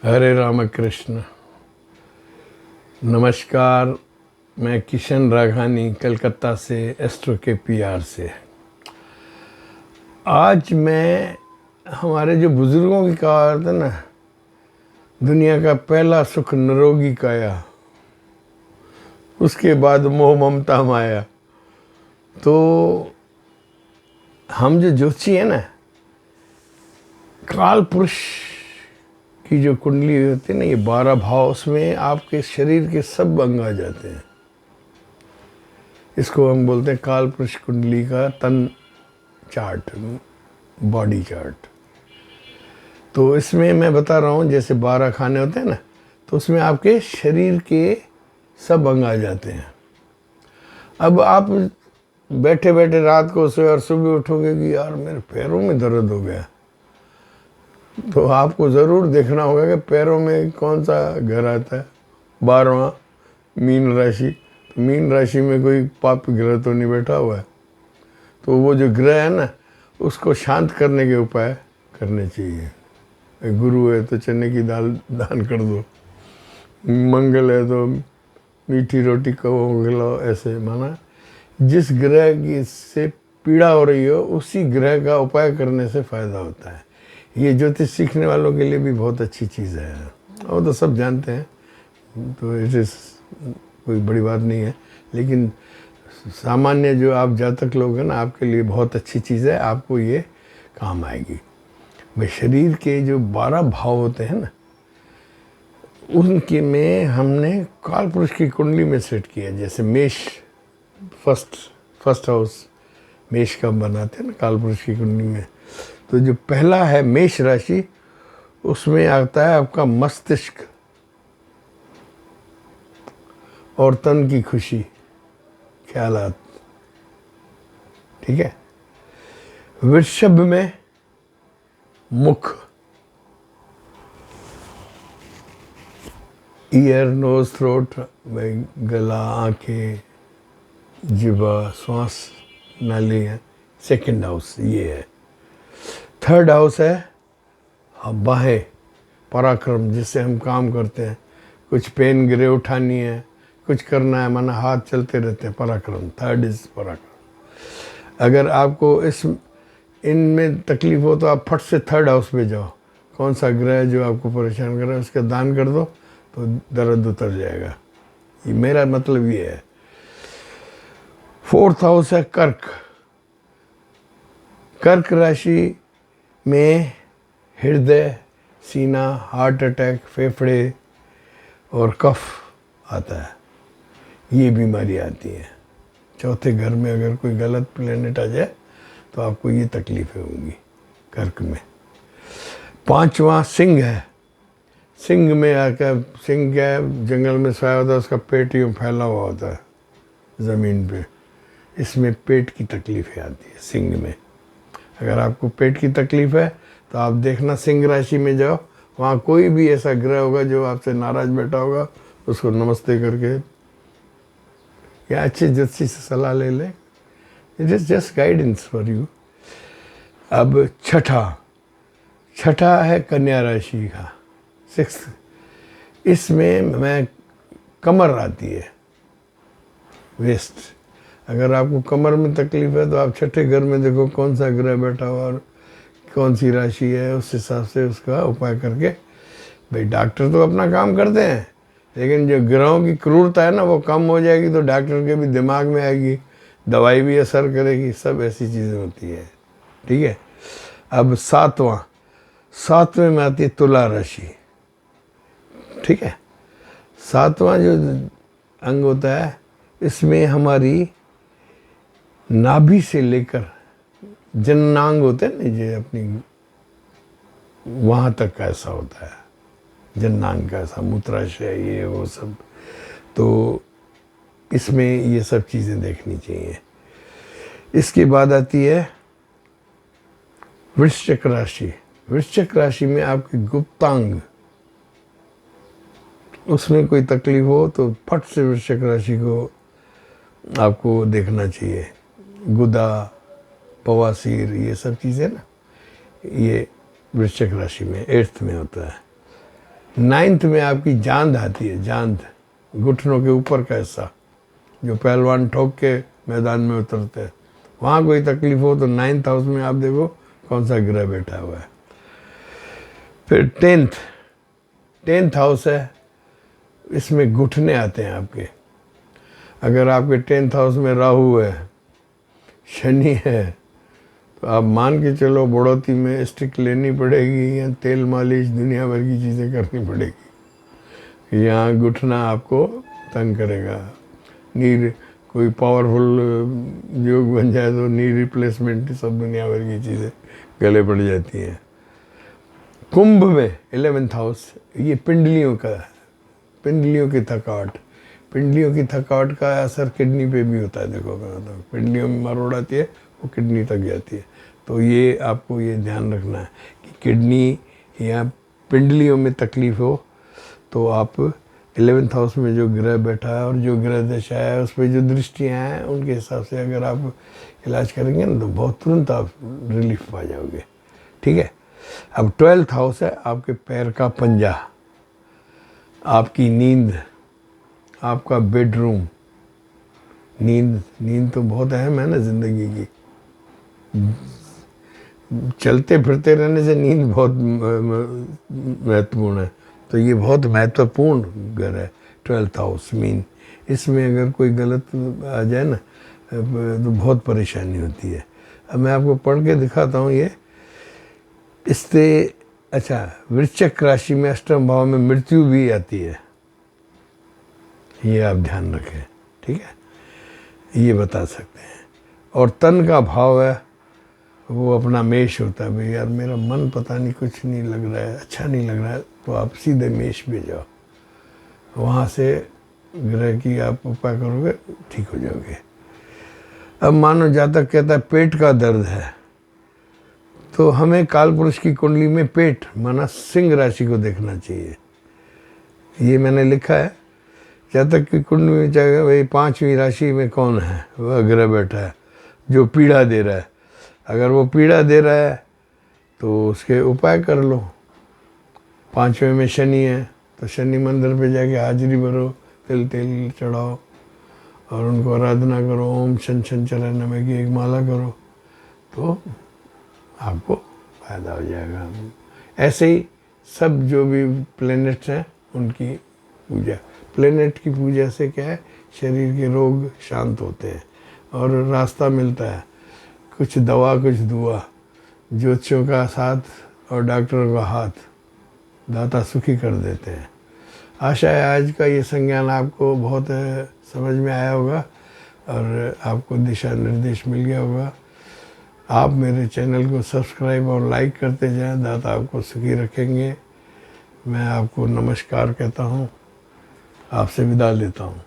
हरे राम कृष्ण। नमस्कार। मैं किशन राघानी कलकत्ता से एस्ट्रो के पीआर से। आज मैं हमारे जो बुजुर्गों की कहावत है ना, दुनिया का पहला सुख निरोगी काया, उसके बाद मोह ममता माया। तो हम जो ज्योतिषी है ना, काल पुरुष की जो कुंडली होती है ना, ये 12 भाव, उसमें आपके शरीर के सब अंग आ जाते हैं। इसको हम बोलते हैं काल पुरुष कुंडली का तन चार्ट, बॉडी चार्ट। तो इसमें मैं बता रहा हूँ, जैसे 12 खाने होते हैं ना, तो उसमें आपके शरीर के सब अंग आ जाते हैं। अब आप बैठे बैठे रात को सोए और सुबह उठोगे कि यार मेरे पैरों में दर्द हो गया, तो आपको ज़रूर देखना होगा कि पैरों में कौन सा घर आता है। 12वां मीन राशि। तो मीन राशि में कोई पाप ग्रह तो नहीं बैठा हुआ है, तो वो जो ग्रह है ना, उसको शांत करने के उपाय करने चाहिए। गुरु है तो चने की दाल दान कर दो, मंगल है तो मीठी रोटी खिलाओ। ऐसे माना जिस ग्रह की से पीड़ा हो रही हो, उसी ग्रह का उपाय करने से फ़ायदा होता है। ये ज्योतिष सीखने वालों के लिए भी बहुत अच्छी चीज़ है, वो तो सब जानते हैं, तो इसे कोई बड़ी बात नहीं है। लेकिन सामान्य जो आप जातक लोग हैं ना, आपके लिए बहुत अच्छी चीज़ है, आपको ये काम आएगी। भाई शरीर के जो 12 भाव होते हैं ना, उनके में हमने काल पुरुष की कुंडली में सेट किया। जैसे मेष, फर्स्ट हाउस मेष का बनाते हैं ना काल पुरुष की कुंडली में, तो जो पहला है मेष राशि, उसमें आता है आपका मस्तिष्क और तन की खुशी, ख्यालात। ठीक है। वृषभ में मुख, ईयर, नोज, थ्रोट, गला, आंखें, जिह्वा, श्वास नाली है। सेकंड हाउस ये है। थर्ड हाउस है बाहें, पराक्रम, जिससे हम काम करते हैं। कुछ पेन गिरे उठानी है, कुछ करना है, माना हाथ चलते रहते हैं, पराक्रम। थर्ड इज पराक्रम। अगर आपको इनमें तकलीफ हो तो आप फट से थर्ड हाउस पे जाओ। कौन सा ग्रह जो आपको परेशान कर रहा है उसका दान कर दो, तो दर्द उतर जाएगा। ये मेरा मतलब ये है। फोर्थ हाउस है कर्क। कर्क राशि में हृदय, सीना, हार्ट अटैक, फेफड़े और कफ आता है। ये बीमारी आती है। चौथे घर में अगर कोई गलत प्लेनेट आ जाए तो आपको ये तकलीफें होंगी कर्क में। 5वां सिंह है। सिंह में आकर, सिंह क्या है, जंगल में सोया होता है, उसका पेट यूँ फैला हुआ होता है ज़मीन पे। इसमें पेट की तकलीफें आती है सिंह में। अगर आपको पेट की तकलीफ है तो आप देखना सिंह राशि में जाओ, वहाँ कोई भी ऐसा ग्रह होगा जो आपसे नाराज बैठा होगा, उसको नमस्ते करके या अच्छे ज्योतिषी से सलाह ले ले। It is just guidance for you. अब छठा है कन्या राशि का, 6th। इसमें मैं कमर आती है, वेस्ट। अगर आपको कमर में तकलीफ है तो आप छठे घर में देखो कौन सा ग्रह बैठा हुआ और कौन सी राशि है, उस हिसाब से उसका उपाय करके। भाई डॉक्टर तो अपना काम करते हैं, लेकिन जो ग्रहों की क्रूरता है ना, वो कम हो जाएगी तो डॉक्टर के भी दिमाग में आएगी, दवाई भी असर करेगी, सब ऐसी चीज़ें होती है। ठीक है। अब सातवें में आती है तुला राशि। ठीक है। 7वां जो अंग होता है, इसमें हमारी नाभि से लेकर जननांग होते हैं ना, जो अपनी वहाँ तक का ऐसा होता है, जननांग का ऐसा, मूत्राशय, ये वो सब। तो इसमें ये सब चीज़ें देखनी चाहिए। इसके बाद आती है वृश्चिक राशि। वृश्चिक राशि में आपकी गुप्तांग, उसमें कोई तकलीफ हो तो फट से वृश्चिक राशि को आपको देखना चाहिए। गुदा, बवासीर, ये सब चीज़ें ना, ये वृश्चिक राशि में 8th में होता है। 9th में आपकी जांद आती है, जांद, घुटनों के ऊपर का हिस्सा जो पहलवान ठोक के मैदान में उतरते हैं, वहाँ कोई तकलीफ हो तो 9th हाउस में आप देखो कौन सा ग्रह बैठा हुआ है। फिर 10th हाउस है, इसमें घुटने आते हैं आपके। अगर आपके 10th हाउस में राहु है, शनि है, तो आप मान के चलो बढ़ोतरी में स्टिक लेनी पड़ेगी या तेल मालिश दुनिया भर की चीज़ें करनी पड़ेगी। यहाँ घुटना आपको तंग करेगा। नी कोई पावरफुल योग बन जाए तो नी रिप्लेसमेंट सब दुनिया भर की चीज़ें गले पड़ जाती हैं। कुंभ में 11th हाउस, ये पिंडलियों का है, पिंडलियों की थकावट, पिंडलियों की थकावट का असर किडनी पे भी होता है। देखो तो पिंडलियों में मरोड़ आती है, वो किडनी तक जाती है। तो ये आपको ये ध्यान रखना है कि किडनी या पिंडलियों में तकलीफ हो तो आप 11th हाउस में जो ग्रह बैठा है और जो ग्रह दशा है उस पर जो दृष्टियाँ हैं उनके हिसाब से अगर आप इलाज करेंगे ना तो बहुत तुरंत आप रिलीफ पा जाओगे। ठीक है। अब 12th हाउस है आपके पैर का पंजा, आपकी नींद, आपका बेडरूम। नींद तो बहुत अहम है ना ज़िंदगी की। चलते फिरते रहने से नींद बहुत महत्वपूर्ण है। तो ये बहुत महत्वपूर्ण घर है 12th हाउस मीन। इसमें अगर कोई गलत आ जाए ना तो बहुत परेशानी होती है। अब मैं आपको पढ़ के दिखाता हूँ ये। इससे अच्छा, वृश्चिक राशि में अष्टम भाव में मृत्यु भी आती है, ये आप ध्यान रखें। ठीक है, ये बता सकते हैं। और तन का भाव है वो अपना मेष होता है। भाई यार मेरा मन पता नहीं कुछ नहीं लग रहा है, अच्छा नहीं लग रहा है, तो आप सीधे मेष पे जाओ, वहाँ से ग्रह की आप उपाय करोगे ठीक हो जाओगे। अब मानो जातक कहता है पेट का दर्द है, तो हमें काल पुरुष की कुंडली में पेट माना सिंह राशि को देखना चाहिए। ये मैंने लिखा है। जातक की कुंडली में चाहे भाई 5वीं राशि में कौन है, वह ग्रह बैठा है जो पीड़ा दे रहा है। अगर वो पीड़ा दे रहा है तो उसके उपाय कर लो। 5वें में शनि है तो शनि मंदिर पे जाके हाजिरी भरो, तिल चढ़ाओ और उनको आराधना करो। ओम शन शनिचराय नमः की एक माला करो तो आपको फायदा हो जाएगा। ऐसे ही सब जो भी प्लैनेट्स हैं उनकी पूजा, प्लैनेट की पूजा से क्या है, शरीर के रोग शांत होते हैं और रास्ता मिलता है। कुछ दवा कुछ दुआ, ज्योतिषियों का साथ और डॉक्टरों का हाथ, दाता सुखी कर देते हैं। आशा है आज का ये संज्ञान आपको बहुत समझ में आया होगा और आपको दिशा निर्देश मिल गया होगा। आप मेरे चैनल को सब्सक्राइब और लाइक करते जाएं, दाता आपको सुखी रखेंगे। मैं आपको नमस्कार कहता हूँ, आपसे विदा लेता हूँ।